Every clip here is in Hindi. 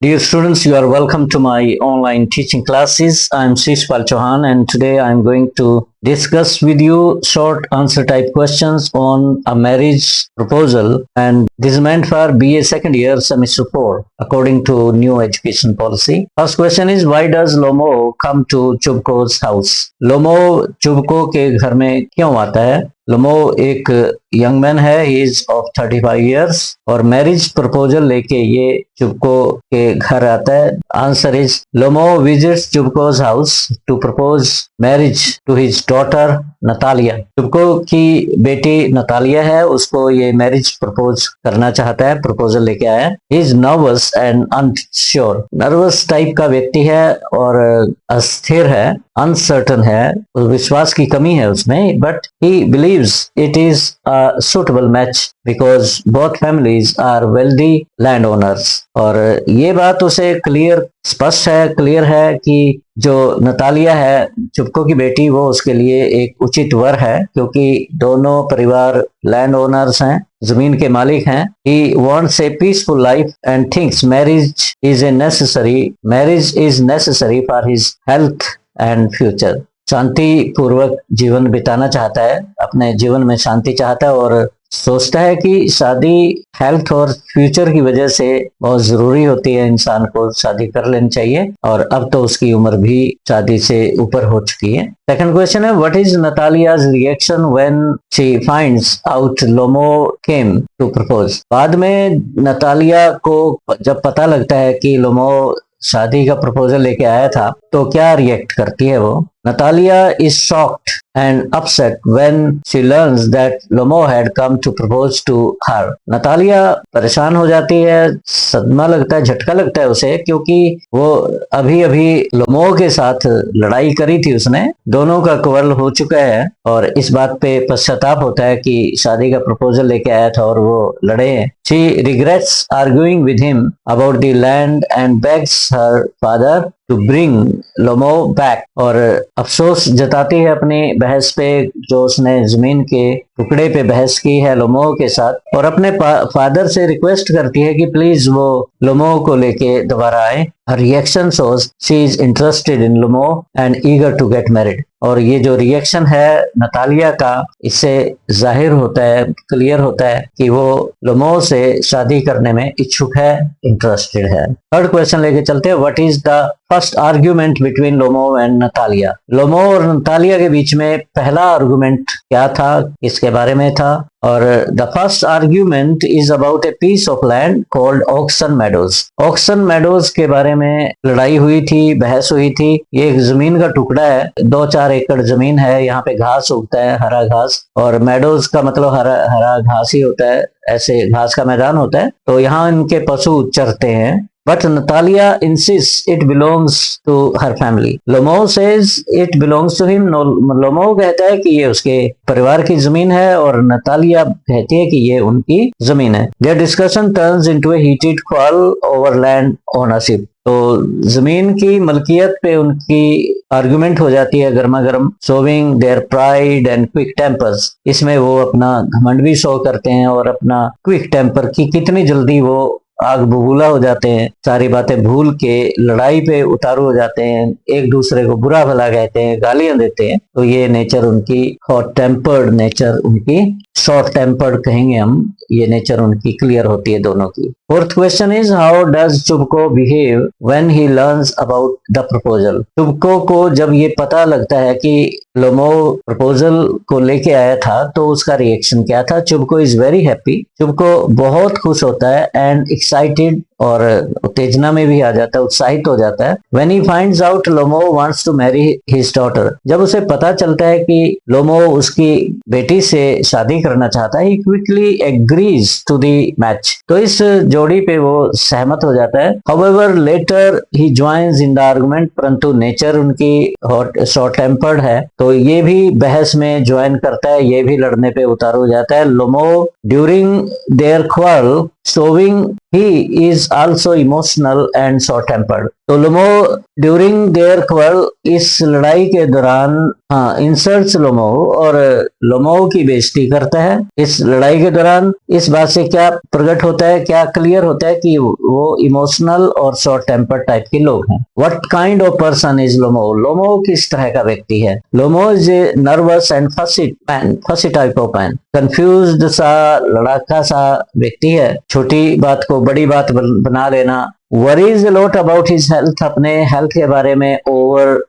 Dear students, you are welcome to my online teaching classes. I am Shishpal Chauhan and today I am going to discuss with you short answer type questions on a marriage proposal, and this is meant for BA second year semester 4 according to new education policy. First question is, why does Lomo come to Chubko's house? Lomo Chubko के घर में क्यों आता है? लोमो एक यंग मैन है, ही इज ऑफ 35 इयर्स और मैरिज प्रपोजल लेके ये चुबको के घर आता है. Answer is Lomov visits Chubukov's house to propose marriage to his daughter Natalia. Chubukov की बेटी नतालिया है, उसको ये मैरिज प्रपोज करना चाहता है, प्रपोजल लेके आया है. He is nervous and unsure. Nervous type का व्यक्ति है और अस्थिर है, अनसर्टन है, विश्वास की कमी है उसमें. But he believes it is a suitable match because both families are wealthy landowners. और ये बात उसे स्पष्ट है, क्लियर है कि जो नतालिया है चुबको की बेटी, वो उसके लिए एक उचित वर है क्योंकि दोनों परिवार लैंड ओनर्स हैं, जमीन के मालिक हैं. He wants a peaceful life and thinks marriage is necessary for his health and future. शांति पूर्वक जीवन बिताना चाहता है, अपने जीवन में शांति चाहता है और सोचता है कि शादी हेल्थ और फ्यूचर की वजह से बहुत जरूरी होती है, इंसान को शादी कर लेनी चाहिए और अब तो उसकी उम्र भी शादी से ऊपर हो चुकी है. सेकंड क्वेश्चन है, what is Natalia's reaction when she finds out Lomov came to propose? बाद में नतालिया को जब पता लगता है कि लोमो शादी का प्रपोजल लेके आया था तो क्या रिएक्ट करती है वो? Natalia is shocked and upset when she learns that Lomo had come to propose to her. Natalia परेशान हो जाती है, सदमा लगता है, झटका लगता है उसे, क्योंकि वो अभी अभी लोमो के साथ लड़ाई करी थी उसने, दोनों का क्वरल हो चुका है और इस बात पे पश्चाताप होता है कि शादी का प्रपोजल लेके आया था और वो लड़े हैं. She regrets arguing with him about the land and begs her father to bring Lomo back. और अफसोस जताती है अपनी बहस पे, जो उसने जमीन के टुकड़े पे बहस की है लोमो के साथ, और अपने फादर से रिक्वेस्ट करती है कि प्लीज वो लोमो को लेके दोबारा आए. Her reaction shows she is interested in Lomo and eager to get married. और ये जो रिएक्शन है नतालिया का, इससे जाहिर होता है, क्लियर होता है कि वो लोमो से शादी करने में इच्छुक है, इंटरेस्टेड है. थर्ड क्वेश्चन लेके चलते हैं, what is the first argument between Lomov and Natalia? Lomov और नतालिया के बीच में पहला आर्गुमेंट क्या था, किसके बारे में था? और the first argument is about a piece of land called Oxen Meadows. Oxen Meadows के बारे में लड़ाई हुई थी, बहस हुई थी. ये एक जमीन का टुकड़ा है, 2-4 एकड़ जमीन है, यहाँ पे घास उगता है, हरा घास, और मेडोज का मतलब हरा घास ही होता है, ऐसे घास का मैदान होता है, तो यहाँ इनके पशु चरते हैं. But Natalia insists it belongs to her family. Lomo says it belongs to him. Lomo कहता है कि ये उसके परिवार की जमीन है और नतालिया कहती है कि ये उनकी जमीन है. Their discussion turns into a heated quarrel over land ownership. तो जमीन की मलकियत पे उनकी आर्गुमेंट हो जाती है गर्मा गर्म. Showing their pride and quick tempers. इसमें वो अपना घमंड भी शो करते हैं और अपना क्विक टेम्पर की कितनी जल्दी वो आग बबूला हो जाते हैं, सारी बातें भूल के लड़ाई पे उतारू हो जाते हैं, एक दूसरे को बुरा भला कहते हैं, गालियां देते हैं. तो ये नेचर उनकी, हॉट टेम्पर्ड नेचर उनकी, शॉर्ट टेम्पर्ड कहेंगे हम, ये नेचर उनकी क्लियर होती है दोनों की. Fourth question is, how does चुबको behave when he learns about the proposal? चुबको को जब ये पता लगता है कि लोमो प्रपोजल को लेके आया था तो उसका रिएक्शन क्या था? चुबको इज वेरी हैप्पी. चुबको बहुत खुश होता है एंड एक्साइटेड, और उत्तेजना में भी आ जाता है, उत्साहित हो जाता है. When he finds out Lomo wants to marry his daughter. जब उसे पता चलता है कि लोमो उसकी बेटी से शादी करना चाहता है, he quickly agrees to the match. तो इस जोड़ी पे वो सहमत हो जाता है. However, later he joins in the argument. परंतु नेचर उनकी शॉर्ट टेम्पर्ड है, तो ये भी बहस में ज्वाइन करता है, ये भी लड़ने पे उतारू हो जाता है. लोमो during their quarrel showing he is also emotional and short tempered. तो लोमो ड्यूरिंग देयर क्वर्ल, इस लड़ाई के दौरान, हाँ, इंसल्ट्स लोमो, और लोमो की बेइज्जती करता है। इस लड़ाई के दौरान इस बात से क्या प्रकट होता है, क्या क्लियर होता है कि वो इमोशनल और शॉर्ट टेम्पर टाइप के लोग हैं। What kind of person is Lomov? Lomov किस तरह का व्यक्ति है? Lomov is a nervous and fussy type of man. Confused सा, लड़ाका सा व्यक्ति है। छोटी बात को बड़ी बात बना लेना। Worries lot about his health, अपने हेल्थ के बारे में ओवर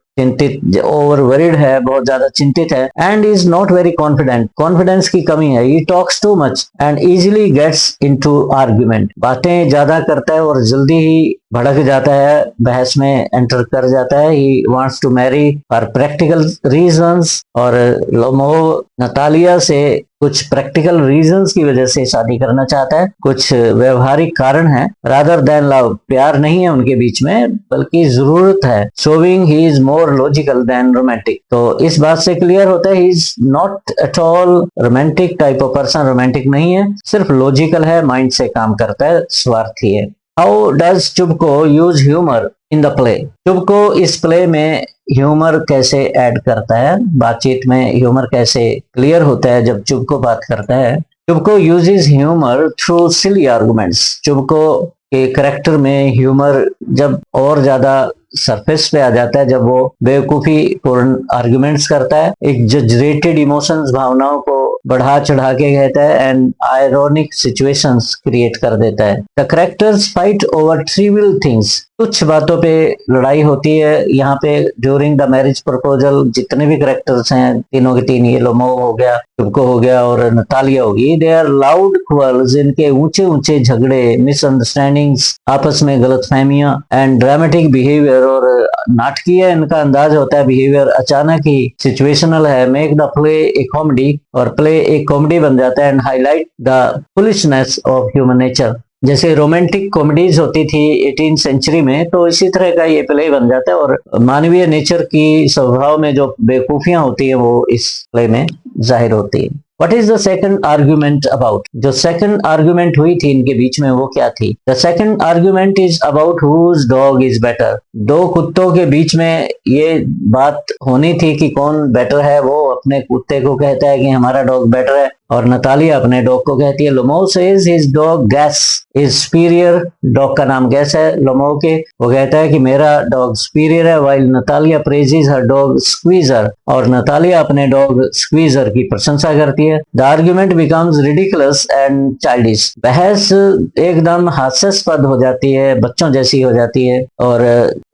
वरीड है, बहुत ज्यादा चिंतित है। And is not very confident, confidence की कमी है। He talks too much and easily gets into argument, बातें ज्यादा करता है और जल्दी ही भड़क जाता है, बहस में एंटर कर जाता है। He wants to marry for practical reasons, और लोमो नतालिया से कुछ प्रैक्टिकल रीजंस की वजह से शादी करना चाहता है, कुछ व्यवहारिक कारण है। रादर देन लव, प्यार नहीं है उनके बीच में बल्कि जरूरत है। Showing he is more logical than romantic, तो इस बात से क्लियर होता है he is not at all romantic type of person, romantic नहीं है, सिर्फ लॉजिकल है, माइंड से काम करता है, स्वार्थी है। How does चुबको use humour in the play? चुबको इस प्ले में ह्यूमर कैसे ऐड करता है, बातचीत में ह्यूमर कैसे क्लियर होता है जब चुबको बात करता है? चुबको यूजेस ह्यूमर थ्रू सिली आर्गुमेंट्स। चुबको के करेक्टर में ह्यूमर जब और ज्यादा सरफेस पे आ जाता है, जब वो बेवकूफी पूर्ण आर्गुमेंट्स करता है, एग्जैजरेटेड इमोशंस, भावनाओं को बढ़ा चढ़ा के कहता है, एंड आयरोनिक सिचुएशंस क्रिएट कर देता है। The characters fight over trivial things, कुछ बातों पे लड़ाई होती है। यहाँ पे ड्यूरिंग द मैरिज प्रपोजल जितने भी करेक्टर्स हैं, तीनों के तीन, ये लोमो हो गया, चुबको हो गया और नतालिया होगी, दे आर लाउड क्वर्ल्स, इनके ऊंचे ऊंचे झगड़े, मिसअंडरस्टैंडिंग्स, आपस में गलतफहमियां, एंड ड्रामेटिक बिहेवियर, और नाटकीय इनका अंदाज होता है, बिहेवियर अचानक ही सिचुएशनल है। Make the play A comedy, और प्ले एक कॉमेडी बन जाता है, and highlight the foolishness of human nature. जैसे रोमांटिक कॉमेडीज होती थी 18th सेंचुरी में, तो इसी तरह का ये प्ले बन जाता है, और मानवीय नेचर की स्वभाव में जो बेवकूफियां होती है वो इस प्ले में जाहिर होती है। What is the second argument about? जो second argument हुई थी इनके बीच में वो क्या थी? The second argument is about whose dog is better. दो कुत्तों के बीच में ये बात होनी थी कि कौन बेटर है। वो अपने कुत्ते को कहता है कि हमारा डॉग बेटर है, और नतालिया अपने डॉग को कहती है, Lomov says his dog Guess is superior, dog का नाम गैस है लोमो के, वो कहता है कि मेरा डॉग सुपीरियर है, वाइल नतालिया प्रेजेस हर डॉग स्क्वीजर, और नतालिया अपने डॉग स्क्वीजर की प्रशंसा करती है। The argument becomes ridiculous and childish, बहस एकदम हास्यास्पद हो जाती है, बच्चों जैसी हो जाती है, और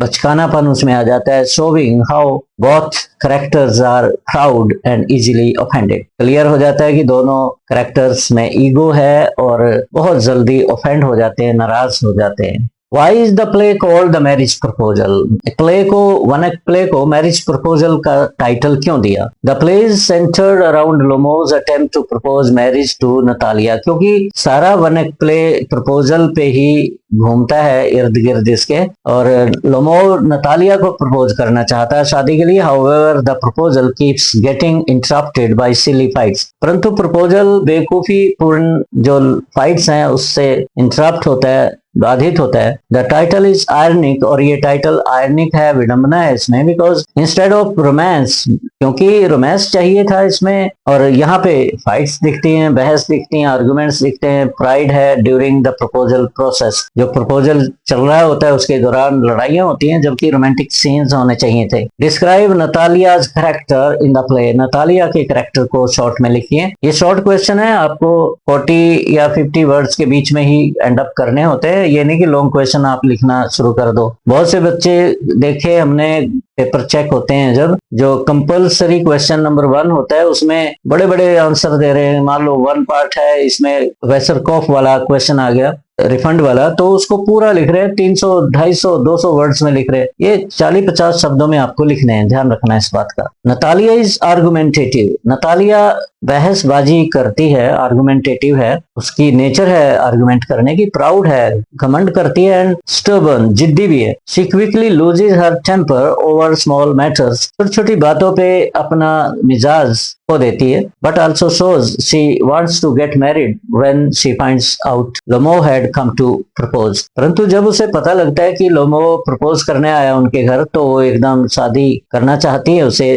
बचकानापन उसमें आ जाता है। Showing how both characters are proud and easily offended, clear हो जाता है कि दोनों करेक्टर्स में ईगो है और बहुत जल्दी ऑफेंड हो जाते हैं, नाराज हो जाते हैं। Why is the play called the marriage proposal? Play को मैरिज प्रपोजल का टाइटल क्यों दिया? The play is centered around Lomo's attempt to propose marriage to Natalia, क्योंकि सारा वन एक्ट प्ले प्रपोजल पे ही घूमता है इर्द गिर्द इसके, और लोमो नतालिया को प्रपोज करना चाहता है शादी के लिए। However, the proposal keeps getting interrupted by silly fights, परंतु प्रपोजल बेवकूफी पूर्ण जो फाइट्स हैं उससे इंटरप्ट होता है, बाधित होता है। द टाइटल इज आयरनिक, और ये टाइटल आयरनिक है, विडंबना है इसमें, बिकॉज इंस्टेड ऑफ रोमांस, क्योंकि रोमांस चाहिए था इसमें, और यहाँ पे फाइट्स दिखती हैं, बहस दिखती हैं, आर्गुमेंट्स दिखते हैं, प्राइड है ड्यूरिंग द प्रपोजल प्रोसेस, जो प्रपोजल चल रहा होता है उसके दौरान लड़ाइयां होती हैं, जबकि रोमांटिक सीन्स होने चाहिए थे। Describe Natalia's character in the play, Natalia के कैरेक्टर को शॉर्ट में लिखिए। ये शॉर्ट क्वेश्चन है, आपको 40 या 50 वर्ड्स के बीच में ही एंड अप करने होते हैं, ये नहीं कि लॉन्ग क्वेश्चन आप लिखना शुरू कर दो। बहुत से बच्चे देखे हमने, पेपर चेक होते हैं जब, जो कंपल्सरी क्वेश्चन नंबर 1 होता है उसमें बड़े बड़े आंसर दे रहे हैं। मान लो 1 पार्ट है, इसमें वेसरकॉफ वाला क्वेश्चन आ गया, रिफंड वाला, तो उसको पूरा लिख रहे हैं, 300, 250, 200 वर्ड्स में लिख रहे हैं। ये 40-50 शब्दों में आपको लिखने हैं, ध्यान रखना है इस बात का। नतालिया इज आर्गुमेंटेटिव, नतालिया बहसबाजी करती है, आर्गुमेंटेटिव है, उसकी नेचर है आर्गुमेंट करने की, प्राउड है, घमंड करती है, एंड स्टर्बन, जिद्दी भी है। She quickly loses her temper over small matters, छोटी छोटी बातों पे अपना मिजाज खो देती है, but also shows she wants to get married when she finds out Lomo had come to propose. परंतु जब उसे पता लगता है कि लोमो प्रपोज करने आया उनके घर, तो वो एकदम शादी करना चाहती है, उसे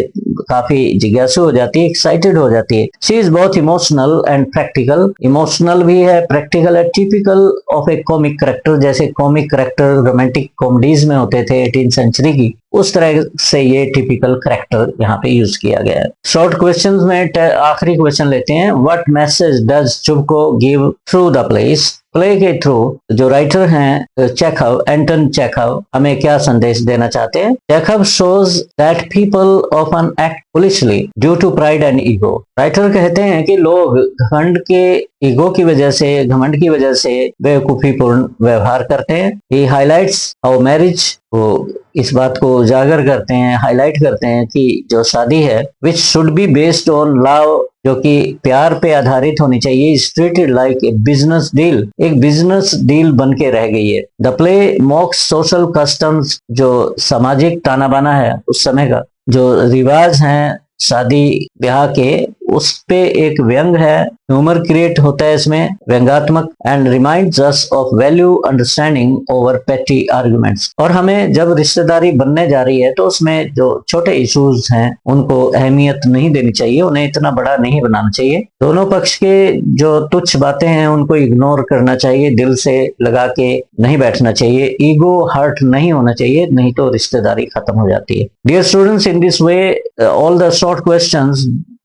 काफी जिज्ञासु हो जाती है, एक्साइटेड हो जाती है. She is both emotional and practical. Emotional भी है, प्रैक्टिकल है, typical of A comic character. जैसे कॉमिक करेक्टर रोमांटिक कॉमेडीज में होते थे 18th सेंचुरी की, उस तरह से ये टिपिकल करेक्टर यहाँ पे यूज किया गया है. शॉर्ट क्वेश्चंस में आखिरी क्वेश्चन लेते हैं. What message does Chekhov give through the plays? Play के थ्रू जो राइटर हैं चेखव, एंटन चेखव, हमें क्या संदेश देना चाहते हैं? Chekhov shows that people often act foolishly due to pride and ego. Writer कहते हैं कि लोग घमंड के ईगो की वजह से, घमंड की वजह से बेवकूफीपूर्ण व्यवहार करते हैं. ही हाईलाइट्स हाउ मैरिज, वो इस बात को उजागर करते हैं, हाईलाइट करते हैं कि जो शादी है which should be based on love, जो कि प्यार पे आधारित होनी चाहिए, is treated like a business deal, एक बिजनेस डील बन के रह गई है. द प्ले मॉक्स सोशल कस्टम्स, जो सामाजिक ताना बाना है उस समय का, जो रिवाज हैं शादी ब्याह के, उस पे एक व्यंग है, ह्यूमर क्रिएट होता है इसमें, व्यंगात्मक. And reminds us of value understanding over petty arguments. और हमें जब रिश्तेदारी बनने जा रही है तो उसमें जो छोटे इश्यूज हैं उनको अहमियत नहीं देनी चाहिए, उन्हें इतना बड़ा नहीं बनाना चाहिए. दोनों पक्ष के जो तुच्छ बातें हैं उनको इग्नोर करना चाहिए, दिल से लगा के नहीं बैठना चाहिए, ईगो हर्ट नहीं होना चाहिए, नहीं तो रिश्तेदारी खत्म हो जाती है. Dear students, in this way all the short questions,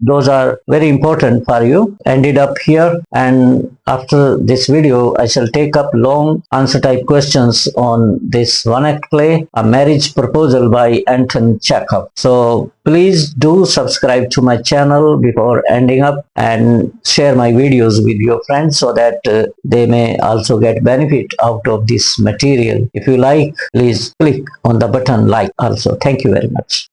those are very important for you, ended up here, and after this video I shall take up long answer type questions on this one act play, A Marriage Proposal by Anton Chekhov. So please do subscribe to my channel before ending up, and share my videos with your friends so that they may also get benefit out of this material. If you like, please click on the button like also. Thank you very much.